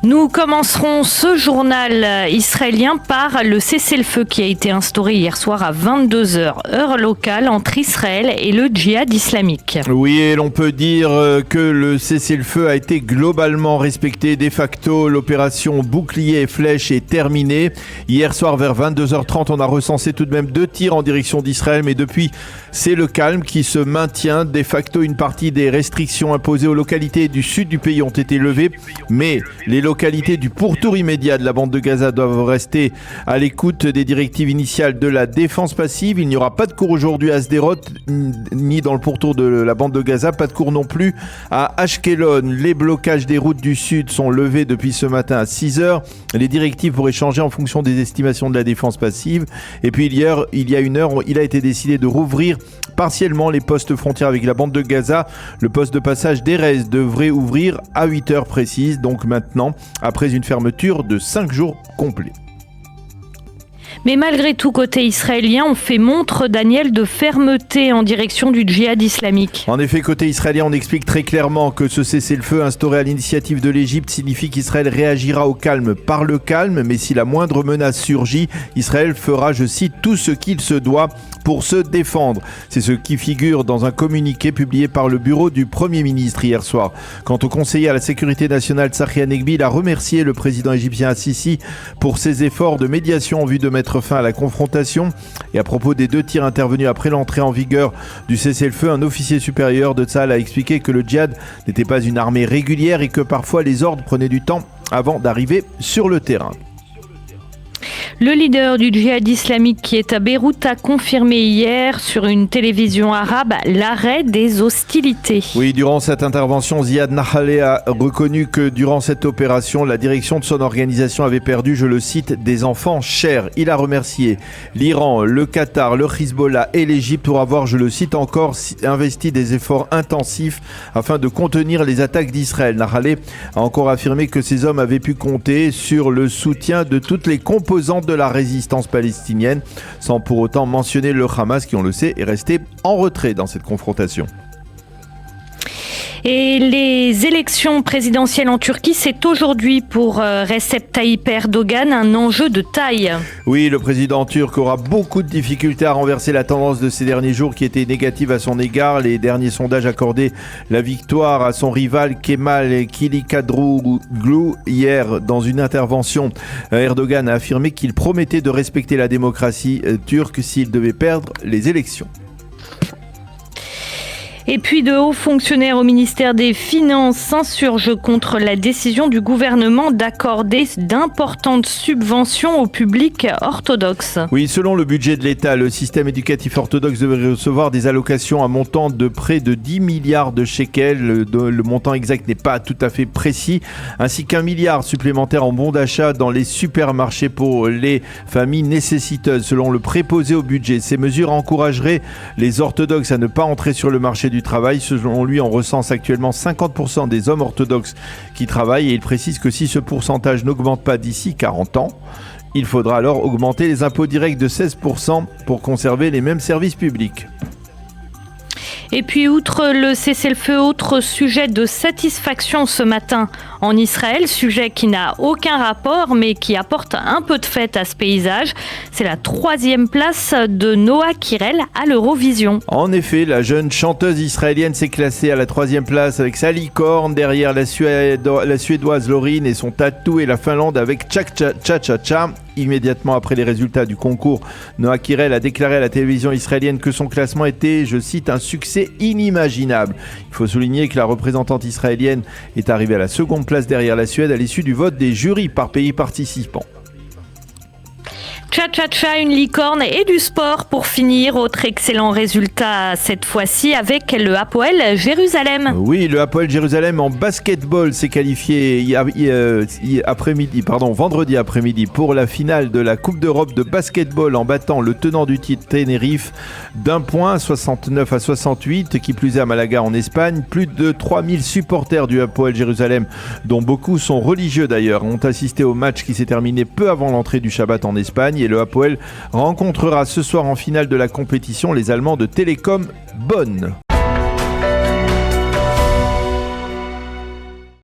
Nous commencerons ce journal israélien par le cessez-le-feu qui a été instauré hier soir à 22h, heure locale, entre Israël et le djihad islamique. Oui, et l'on peut dire que le cessez-le-feu a été globalement respecté. De facto, l'opération bouclier et flèche est terminée. Hier soir, vers 22h30, on a recensé tout de même 2 tirs en direction d'Israël, mais depuis, c'est le calme qui se maintient. De facto, une partie des restrictions imposées aux localités du sud du pays ont été levées, mais les localités du pourtour immédiat de la bande de Gaza doivent rester à l'écoute des directives initiales de la défense passive. Il n'y aura pas de cours aujourd'hui à Sderot, ni dans le pourtour de la bande de Gaza, pas de cours non plus à Ashkelon. Les blocages des routes du sud sont levés depuis ce matin à 6h. Les directives pourraient changer en fonction des estimations de la défense passive. Et puis il y a une heure, il a été décidé de rouvrir partiellement les postes frontières avec la bande de Gaza. Le poste de passage d'Erez devrait ouvrir à 8h précises, donc maintenant, après une fermeture de 5 jours complets. Mais malgré tout, côté israélien, on fait montre, Daniel, de fermeté en direction du djihad islamique. En effet, côté israélien, on explique très clairement que ce cessez-le-feu instauré à l'initiative de l'Égypte signifie qu'Israël réagira au calme par le calme, mais si la moindre menace surgit, Israël fera, je cite, tout ce qu'il se doit pour se défendre. C'est ce qui figure dans un communiqué publié par le bureau du Premier ministre hier soir. Quant au conseiller à la sécurité nationale Tzachi Hanegbi, il a remercié le président égyptien Al-Sisi pour ses efforts de médiation en vue de mettre fin à la confrontation. Et à propos des 2 tirs intervenus après l'entrée en vigueur du cessez-le-feu, un officier supérieur de Tsahal a expliqué que le djihad n'était pas une armée régulière et que parfois les ordres prenaient du temps avant d'arriver sur le terrain. Le leader du djihad islamique qui est à Beyrouth a confirmé hier sur une télévision arabe l'arrêt des hostilités. Oui, durant cette intervention, Ziad Nahaleh a reconnu que durant cette opération, la direction de son organisation avait perdu, je le cite, des enfants chers. Il a remercié l'Iran, le Qatar, le Hezbollah et l'Égypte pour avoir, je le cite encore, investi des efforts intensifs afin de contenir les attaques d'Israël. Nahaleh a encore affirmé que ces hommes avaient pu compter sur le soutien de toutes les composantes de la résistance palestinienne, sans pour autant mentionner le Hamas qui, on le sait, est resté en retrait dans cette confrontation. Et les élections présidentielles en Turquie, c'est aujourd'hui pour Recep Tayyip Erdogan un enjeu de taille. Oui, le président turc aura beaucoup de difficultés à renverser la tendance de ces derniers jours qui était négative à son égard. Les derniers sondages accordaient la victoire à son rival Kemal Kılıçdaroğlu. Hier, dans une intervention, Erdogan a affirmé qu'il promettait de respecter la démocratie turque s'il devait perdre les élections. Et puis de hauts fonctionnaires au ministère des Finances s'insurgent contre la décision du gouvernement d'accorder d'importantes subventions au public orthodoxe. Oui, selon le budget de l'État, le système éducatif orthodoxe devrait recevoir des allocations à montant de près de 10 milliards de shekels. Le montant exact n'est pas tout à fait précis, ainsi qu'1 milliard supplémentaire en bons d'achat dans les supermarchés pour les familles nécessiteuses, selon le préposé au budget. Ces mesures encourageraient les orthodoxes à ne pas entrer sur le marché du travail. Selon lui, on recense actuellement 50% des hommes orthodoxes qui travaillent et il précise que si ce pourcentage n'augmente pas d'ici 40 ans, il faudra alors augmenter les impôts directs de 16% pour conserver les mêmes services publics. Et puis, outre le cessez-le-feu, autre sujet de satisfaction ce matin en Israël, sujet qui n'a aucun rapport mais qui apporte un peu de fête à ce paysage. C'est la 3e place de Noah Kirel à l'Eurovision. En effet, la jeune chanteuse israélienne s'est classée à la 3e place avec sa licorne, derrière la Suédoise Loreen et son tatou, et la Finlande avec Tchak Tcha Tcha Tcha. Immédiatement après les résultats du concours, Noah Kirel a déclaré à la télévision israélienne que son classement était, je cite, un succès inimaginable. Il faut souligner que la représentante israélienne est arrivée à la 2e place derrière la Suède à l'issue du vote des jurys par pays participants. Tcha-tcha-tcha, une licorne et du sport pour finir. Autre excellent résultat cette fois-ci avec le Hapoel Jérusalem. Oui, le Hapoel Jérusalem en basketball s'est qualifié vendredi après-midi pour la finale de la Coupe d'Europe de basketball en battant le tenant du titre Tenerife d'1 point, 69-68, qui plus est à Malaga en Espagne. Plus de 3000 supporters du Hapoel Jérusalem, dont beaucoup sont religieux d'ailleurs, ont assisté au match qui s'est terminé peu avant l'entrée du Shabbat en Espagne. Et le Hapoel rencontrera ce soir en finale de la compétition les Allemands de Telekom Bonn.